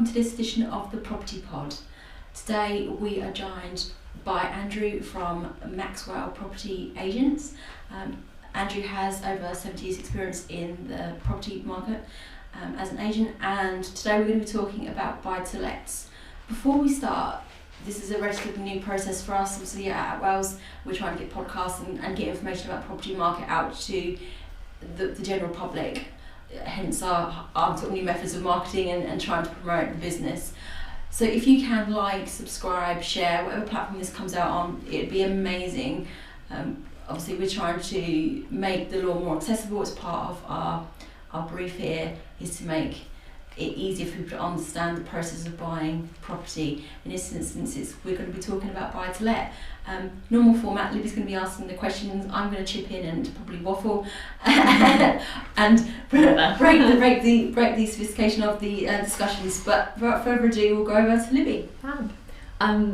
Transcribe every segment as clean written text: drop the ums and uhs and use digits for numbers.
welcome to this edition of the Property Pod. Today we are joined by Andrew from Maxwell Property Agents. Andrew has over 70 years experience in the property market as an agent, and today we're going to be talking about buy-to-lets. Before we start, this is a relatively new process for us. Obviously at Attwells we're trying to get podcasts and get information about the property market out to the general public, hence our sort of new methods of marketing and trying to promote the business. So if you can subscribe, share, whatever platform this comes out on, it'd be amazing. Obviously we're trying to make the law more accessible as part of our brief here, is to make it easier for people to understand the process of buying property. In this instance, we're going to be talking about buy-to-let. Normal format, Libby's going to be asking the questions, I'm going to chip in and probably waffle and break the sophistication of the discussions. But without further ado, we'll go over to Libby.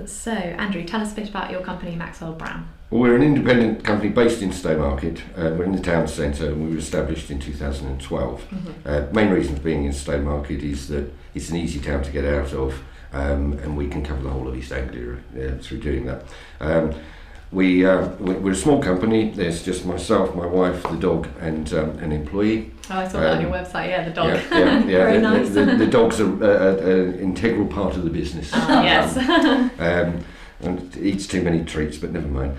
So Andrew, tell us a bit about your company, Maxwell Brown. Well, we're an independent company based in Stowmarket. We're in the town centre and we were established in 2012. Main reason for being in Stowmarket is that it's an easy town to get out of, and we can cover the whole of East Anglia through doing that. We're a small company. There's just myself, my wife, the dog, and an employee. Oh, I saw that on your website. Yeah, the dog. Yeah. Very nice. The dog's an integral part of the business. Yes. And eats too many treats, but never mind.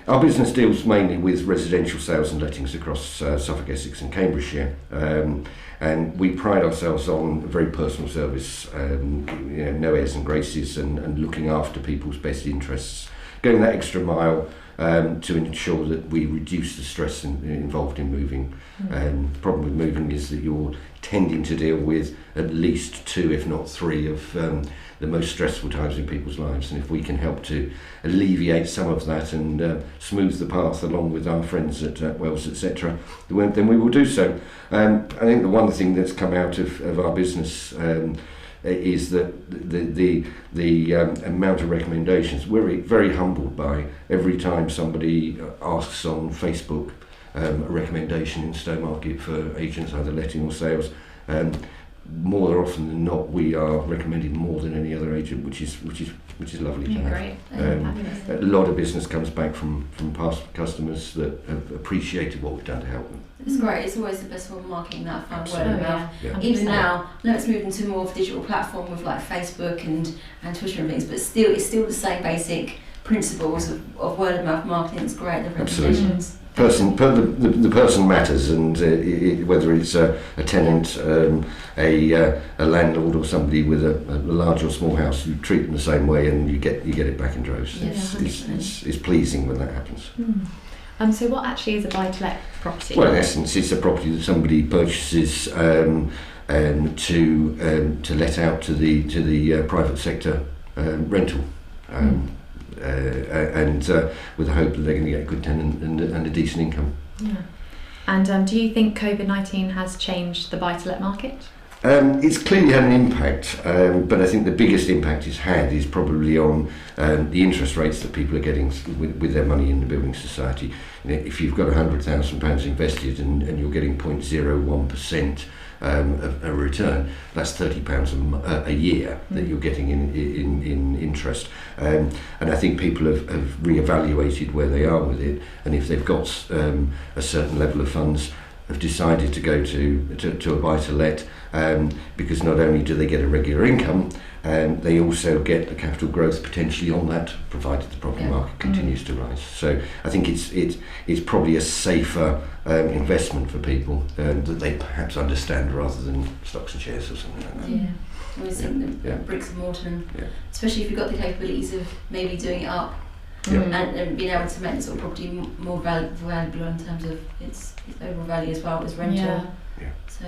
Our business deals mainly with residential sales and lettings across Suffolk, Essex and Cambridgeshire. And we pride ourselves on very personal service, no airs and graces, and looking after people's best interests, going that extra mile to ensure that we reduce the stress involved in moving. The problem with moving is that you're tending to deal with at least 2, if not 3, of the most stressful times in people's lives, and if we can help to alleviate some of that and smooth the path along with our friends at Attwells, etc., then we will do so. I think the one thing that's come out of our business is that the amount of recommendations. We're very humbled by every time somebody asks on Facebook a recommendation in Stowmarket for agents, either letting or sales. More often than not, we are recommended more than any other agent, which is lovely to have. Great. A lot of business comes back from past customers that have appreciated what we've done to help them. It's great. It's always the best form of marketing, that fun word of mouth. Yeah. Even now, let's move into more of a digital platform with Facebook and Twitter and things, but it's still the same basic principles of word of mouth marketing. It's great. The recommendations. The person matters, and whether it's a tenant, a landlord, or somebody with a large or small house, you treat them the same way, and you get it back in droves. It's pleasing when that happens. So what actually is a buy-to-let property? Well, in essence, it's a property that somebody purchases to let out to the private sector rental. And with the hope that they're going to get a good tenant and a decent income. Yeah. And do you think COVID-19 has changed the buy-to-let market? It's clearly had an impact, but I think the biggest impact it's had is probably on the interest rates that people are getting with their money in the building society. If you've got £100,000 invested and you're getting 0.01% a return, that's £30 a year that you're getting in interest. And I think people have re-evaluated where they are with it, and if they've got a certain level of funds, have decided to go to a buy-to-let, because not only do they get a regular income, they also get the capital growth potentially on that, provided the property market continues to rise. So I think it's probably a safer investment for people that they perhaps understand, rather than stocks and shares or something like that. Yeah. I always think the bricks and mortar, especially if you've got the capabilities of maybe doing it up and being able to make the sort of property more valuable in terms of its overall value as well as rental. So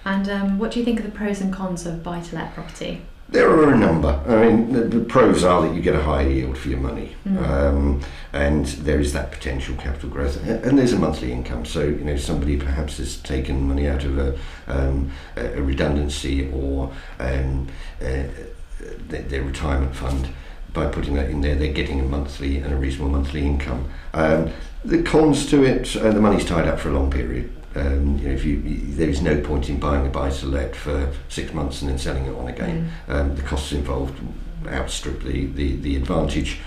And what do you think are the pros and cons of buy-to-let property? There are a number. I mean, the pros are that you get a higher yield for your money, and there is that potential capital growth, and there's a monthly income. So somebody perhaps has taken money out of a redundancy or their retirement fund. By putting that in there, they're getting a monthly and a reasonable monthly income. The cons to it, the money's tied up for a long period. there is no point in buying a buy-to-let for 6 months and then selling it on again. The costs involved outstrip the advantage.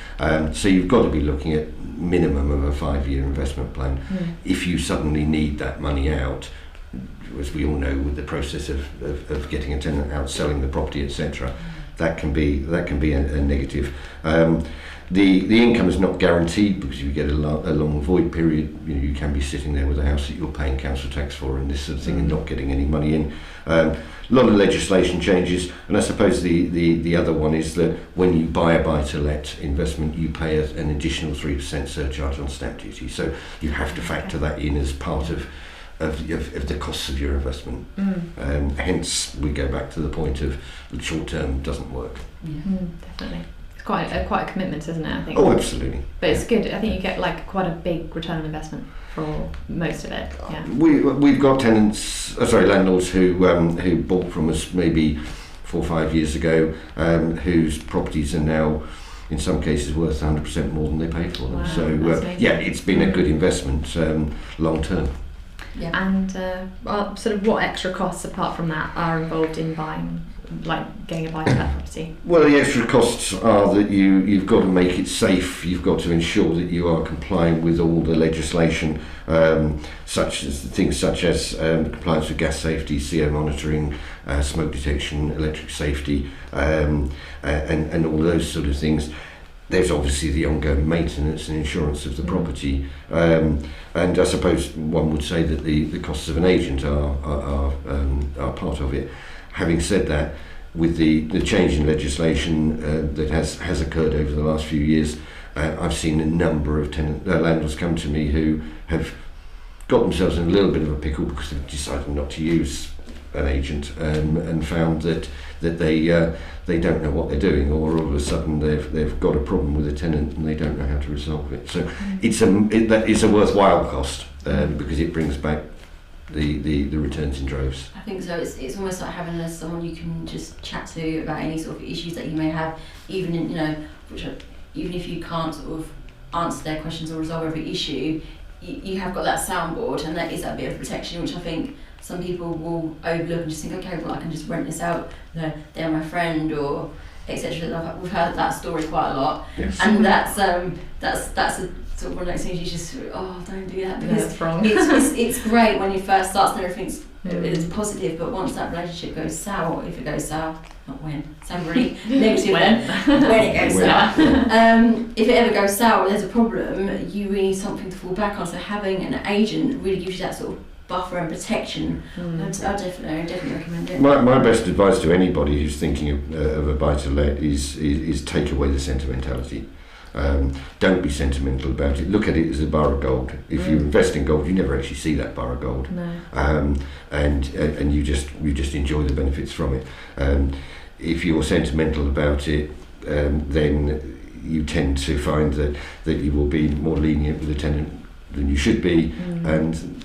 So you've got to be looking at minimum of a 5-year investment plan. If you suddenly need that money out, as we all know, with the process of getting a tenant out, selling the property, etc., that can be a negative. The income is not guaranteed, because if you get a long void period, you can be sitting there with a house that you're paying council tax for and this sort of thing and not getting any money in. A lot of legislation changes, and I suppose the other one is that when you buy a buy-to-let investment, you pay an additional 3% surcharge on stamp duty. So you have to factor that in as part of the costs of your investment. Hence, we go back to the point of the short term doesn't work. Definitely. It's quite a commitment, isn't it, I think? Oh, absolutely. But it's good. I think you get quite a big return on investment for most of it. Yeah. We've got landlords who bought from us maybe 4 or 5 years ago, whose properties are now in some cases worth 100% more than they paid for them. Wow, So it's been a good investment long term. Yeah. And sort of what extra costs apart from that are involved in getting a buy-to-let property? Well, the extra costs are that you've got to make it safe. You've got to ensure that you are complying with all the legislation, such as compliance with gas safety, CO monitoring, smoke detection, electric safety, and all those sort of things. There's obviously the ongoing maintenance and insurance of the property, and I suppose one would say that the costs of an agent are part of it. Having said that, with the change in legislation that has occurred over the last few years, I've seen a number of landlords come to me who have got themselves in a little bit of a pickle because they've decided not to use an agent, and found that they don't know what they're doing, or all of a sudden they've got a problem with a tenant and they don't know how to resolve it. So it's a worthwhile cost, because it brings back the returns in droves. I think so. It's almost like having someone you can just chat to about any sort of issues that you may have, even even if you can't sort of answer their questions or resolve every issue, you have got that soundboard, and that is that bit of protection, which I think some people will overlook and just think, okay, well, I can just rent this out. They're my friend, or etc. We've heard that story quite a lot, yes. And that's a sort of one of those things you just don't do that, because it's wrong. it's great when you first start and everything's it's positive, but once that relationship goes sour, if it goes sour, not when, sound really negative when it goes sour. If it ever goes sour, there's a problem, you really need something to fall back on. So having an agent really gives you that sort of buffer and protection. I definitely recommend it. My best advice to anybody who's thinking of a buy-to-let is take away the sentimentality. Don't be sentimental about it. Look at it as a bar of gold. If you invest in gold, you never actually see that bar of gold. No. And you just enjoy the benefits from it. If you're sentimental about it, then you tend to find that you will be more lenient with the tenant than you should be, and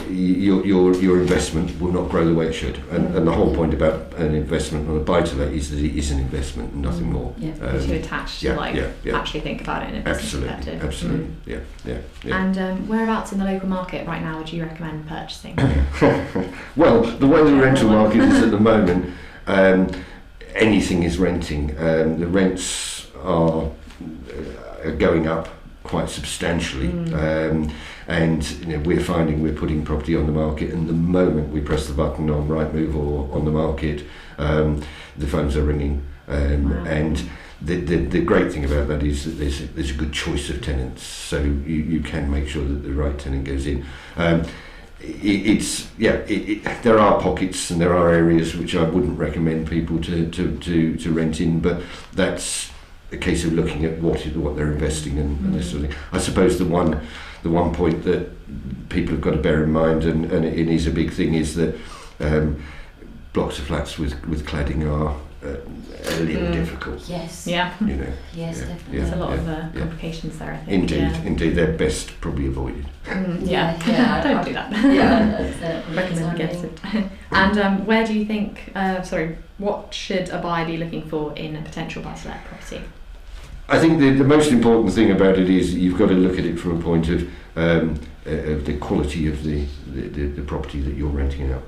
your investment will not grow the way it should. And the whole point about an investment on a buy-to-let is that it is an investment and nothing more. You're too attached to actually think about it in a business perspective. Absolutely. Yeah. And whereabouts in the local market right now would you recommend purchasing? Well, the way the rental market is at the moment, anything is renting. The rents are going up quite substantially, and we're finding we're putting property on the market, and the moment we press the button on Rightmove or on the market, the phones are ringing, and the great thing about that is that there's a good choice of tenants, so you can make sure that the right tenant goes in. There are pockets and there are areas which I wouldn't recommend people to rent in, but that's a case of looking at what they're investing in and this sort of thing. I suppose the one point that people have got to bear in mind, and it is a big thing, is that blocks of flats with cladding are a little difficult. Yes. Yeah. Yes, definitely. There's a lot of complications there, I think. Indeed, they're best probably avoided. Don't do that. Recommend against it. And where do you think? What should a buyer be looking for in a potential buy-to-let property? I think the most important thing about it is you've got to look at it from a point of the quality of the property that you're renting out.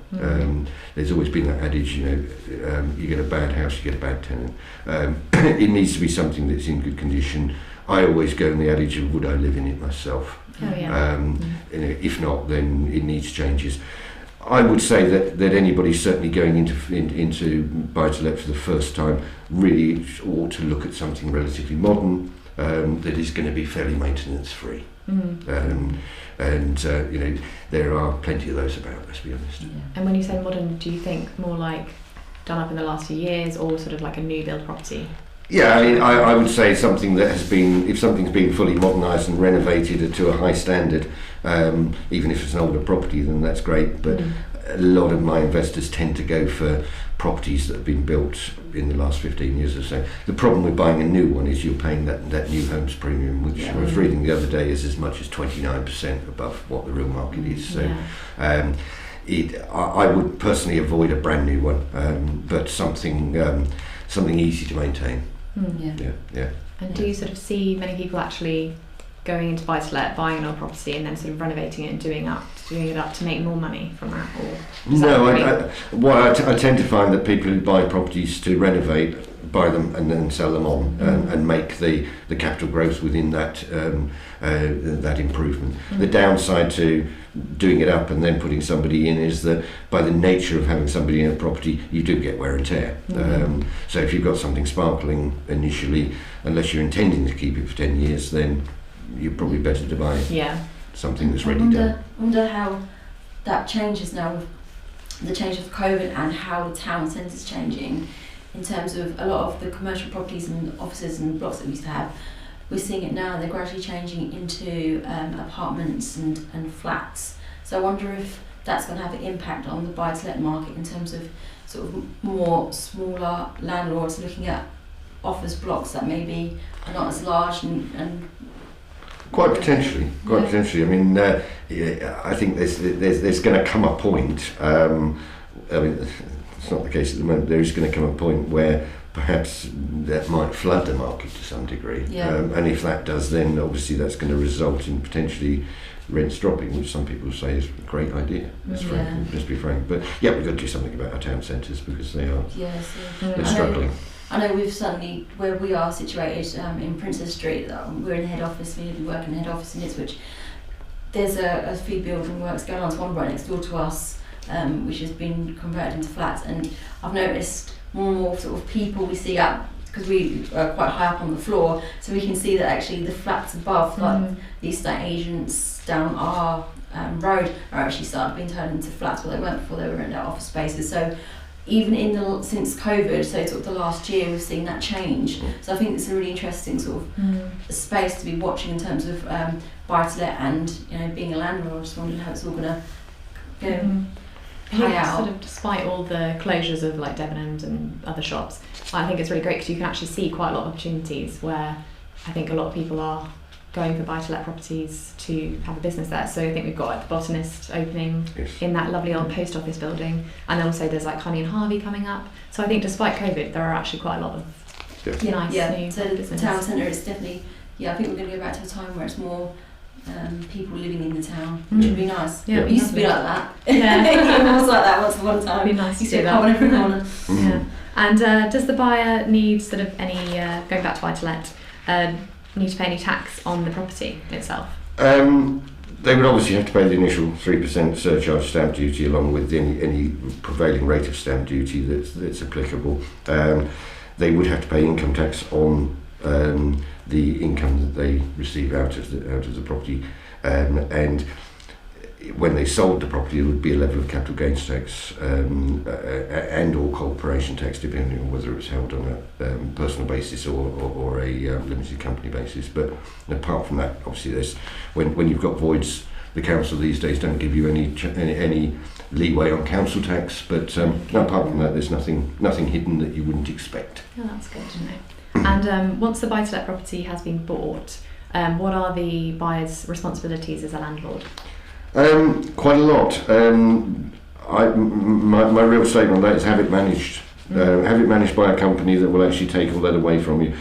There's always been that adage, you get a bad house, you get a bad tenant. It needs to be something that's in good condition. I always go on the adage of, would I live in it myself? Oh, yeah. If not, then it needs changes. I would say that anybody certainly going into buy-to-let for the first time really ought to look at something relatively modern that is going to be fairly maintenance-free. There are plenty of those about, let's be honest. Yeah. And when you say modern, do you think more like done up in the last few years, or sort of like a new build property? Yeah, I would say something that has been, if something's been fully modernised and renovated to a high standard, even if it's an older property, then that's great. But a lot of my investors tend to go for properties that have been built in the last 15 years or so. The problem with buying a new one is you're paying that new homes premium, which I was reading the other day is as much as 29% above what the real market is. So. I would personally avoid a brand new one, but something easy to maintain. Yeah. And do you sort of see many people actually going into buy-to-let, buying an old property, and then sort of renovating it and doing it up to make more money from that? Or no, I tend to find that people who buy properties to renovate, buy them and then sell them on, and make the capital growth within that improvement. The downside to doing it up and then putting somebody in is that by the nature of having somebody in a property, you do get wear and tear. So if you've got something sparkling initially, unless you're intending to keep it for 10 years, then you're probably better to buy something that's ready done. I wonder how that changes now with the change of COVID and how the town centre is changing in terms of a lot of the commercial properties and offices and blocks that we used to have. We're seeing it now, they're gradually changing into apartments and flats. So I wonder if that's going to have an impact on the buy-to-let market in terms of sort of more smaller landlords looking at office blocks that maybe are not as large and Quite potentially. I mean, I think there's going to come a point. I mean, it's not the case at the moment. There is going to come a point where perhaps that might flood the market to some degree. And if that does, then obviously that's going to result in potentially rents dropping, which some people say is a great idea. Let's be frank. But yeah, we've got to do something about our town centres because they are they're struggling. I know we've certainly, where we are situated in Princess Street, we're in the head office, we work in the head office in Ipswich. There's a few building works going on, there's one right next door to us, which has been converted into flats, and I've noticed more and more sort of people we see up, because we are quite high up on the floor, so we can see that actually the flats above, like the estate agents down our road, are actually being turned into flats where they weren't before. They were in their office spaces. So even since COVID, so sort of the last year, we've seen that change. So I think it's a really interesting sort of space to be watching in terms of buy-to-let and being a landlord. I just wondered how it's all going to play out. Sort of despite all the closures of like Debenhams and other shops, I think it's really great because you can actually see quite a lot of opportunities where I think a lot of people are going for buy-to-let properties to have a business there. So I think we've got like the Botanist opening in that lovely old post office building, and also there's like Honey and Harvey coming up. So I think despite COVID, there are actually quite a lot of nice new so the businesses. town centre is definitely, I think we're going to go back to a time where it's more people living in the town, which would be nice. It used to be like that. It was like that once upon a time. It'd be nice to used see to that. on every corner. And does the buyer need sort of any, going back to buy-to-let, need to pay any tax on the property itself? They would obviously have to pay the initial 3% surcharge stamp duty along with any prevailing rate of stamp duty that's applicable. They would have to pay income tax on the income that they receive out of the property, and when they sold the property, there would be a level of capital gains tax and or corporation tax, depending on whether it's held on a personal basis or a limited company basis. But apart from that, obviously, there's when you've got voids, the council these days don't give you any leeway on council tax. But apart from that, there's nothing hidden that you wouldn't expect. Oh, that's good to know. And once the buy-to-let property has been bought, what are the buyer's responsibilities as a landlord? Quite a lot. My real statement on that is have it managed Have it managed by a company that will actually take all that away from you.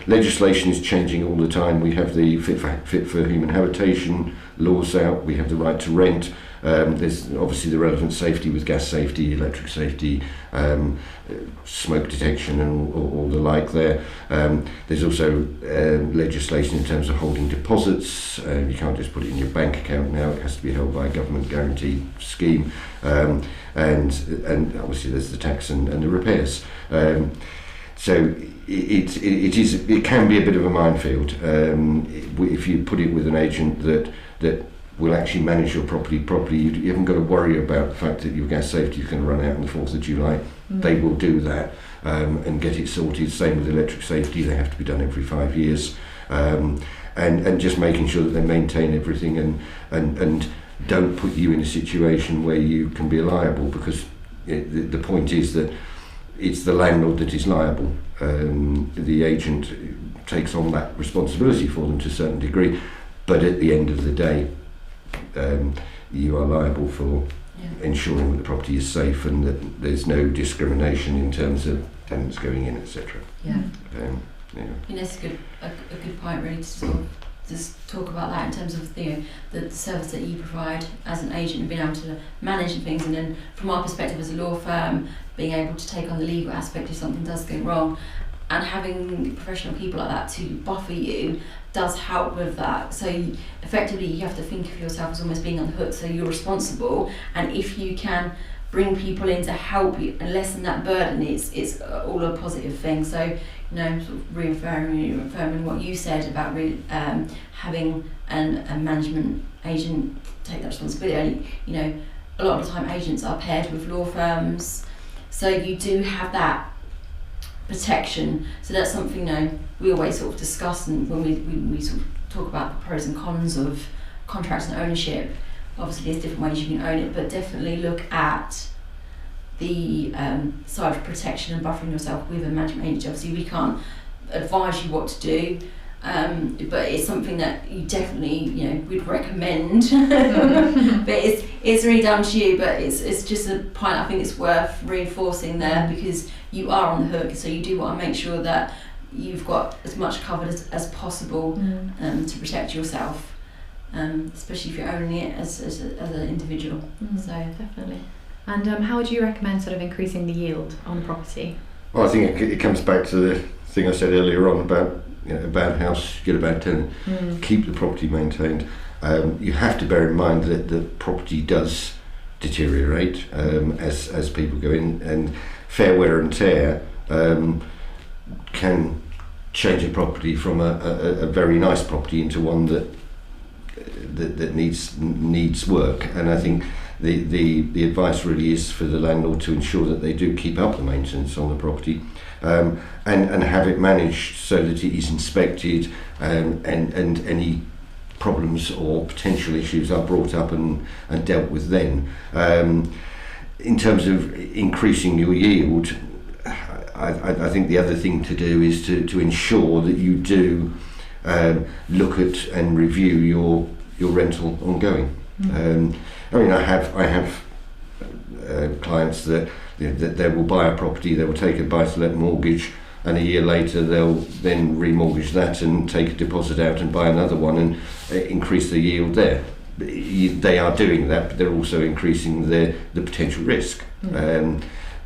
Legislation is changing all the time. We have the fit for human habitation laws out. We have the right to rent. There's obviously the relevant safety with gas safety, electric safety, smoke detection and all the like there. There's also legislation in terms of holding deposits. You can't just put it in your bank account now. It has to be held by a government guaranteed scheme. And obviously there's the tax and the repairs. So it can be a bit of a minefield if you put it with an agent that will actually manage your property properly. You haven't got to worry about the fact that your gas safety is going to run out on the 4th of July. They will do that and get it sorted. Same with electric safety, they have to be done every 5 years. And just making sure that they maintain everything and don't put you in a situation where you can be liable, because the point is that it's the landlord that is liable. The agent takes on that responsibility for them to a certain degree, but at the end of the day, you are liable for ensuring that the property is safe and that there's no discrimination in terms of tenants going in, etc. Yeah. Yeah. That's a good point, really, to sort of just talk about that in terms of the service that you provide as an agent and being able to manage things, and then from our perspective as a law firm, being able to take on the legal aspect if something does go wrong, and having professional people like that to buffer you does help with that. So effectively you have to think of yourself as almost being on the hook, so you're responsible, and if you can bring people in to help you and lessen that burden, it's all a positive thing. So sort of reaffirming what you said about having a management agent take that responsibility. A lot of the time agents are paired with law firms, so you do have that protection. So that's something we always sort of discuss, and when we sort of talk about the pros and cons of contracts and ownership. Obviously there's different ways you can own it, but definitely look at the side of protection and buffering yourself with a management agency. Obviously we can't advise you what to do, but it's something that you definitely we'd recommend. But it's really down to you, but it's just a point I think it's worth reinforcing there, because you are on the hook, so you do want to make sure that you've got as much covered as possible to protect yourself, especially if you're owning it as an individual. So definitely. And how would you recommend sort of increasing the yield on the property? Well, I think it comes back to the thing I said earlier on about a bad house, get a bad tenant. Keep the property maintained. You have to bear in mind that the property does deteriorate as people go in, and fair wear and tear can change a property from a very nice property into one that needs work. And I think the advice really is for the landlord to ensure that they do keep up the maintenance on the property, and have it managed so that it is inspected, and any problems or potential issues are brought up and dealt with then. In terms of increasing your yield, I think the other thing to do is to ensure that you do look at and review your rental ongoing. I have clients that they will buy a property, they will take a buy-to-let mortgage, and a year later they'll then remortgage that and take a deposit out and buy another one and increase the yield there. They are doing that, but they're also increasing the potential risk.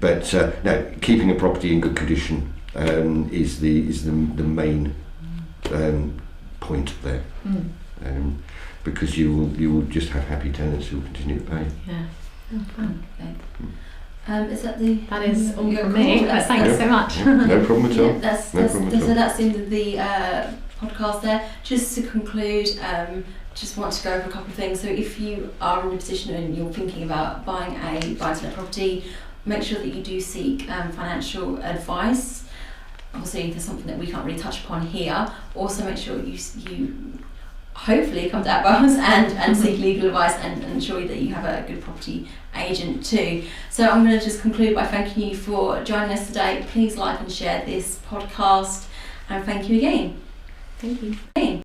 But no, keeping a property in good condition is the main point there. Because you will just have happy tenants who will continue to pay. Yeah. Oh, fun. Okay. That is all from me, but thank you so much. No problem at all. That's the end of the podcast there. Just to conclude, just want to go over a couple of things. So if you are in a position and you're thinking about buying a buy-to-let property, make sure that you do seek financial advice. Obviously there's something that we can't really touch upon here. Also make sure you hopefully come to Attwells and seek legal advice, and ensure that you have a good property agent too. So I'm going to just conclude by thanking you for joining us today. Please like and share this podcast, and thank you again. Thank you.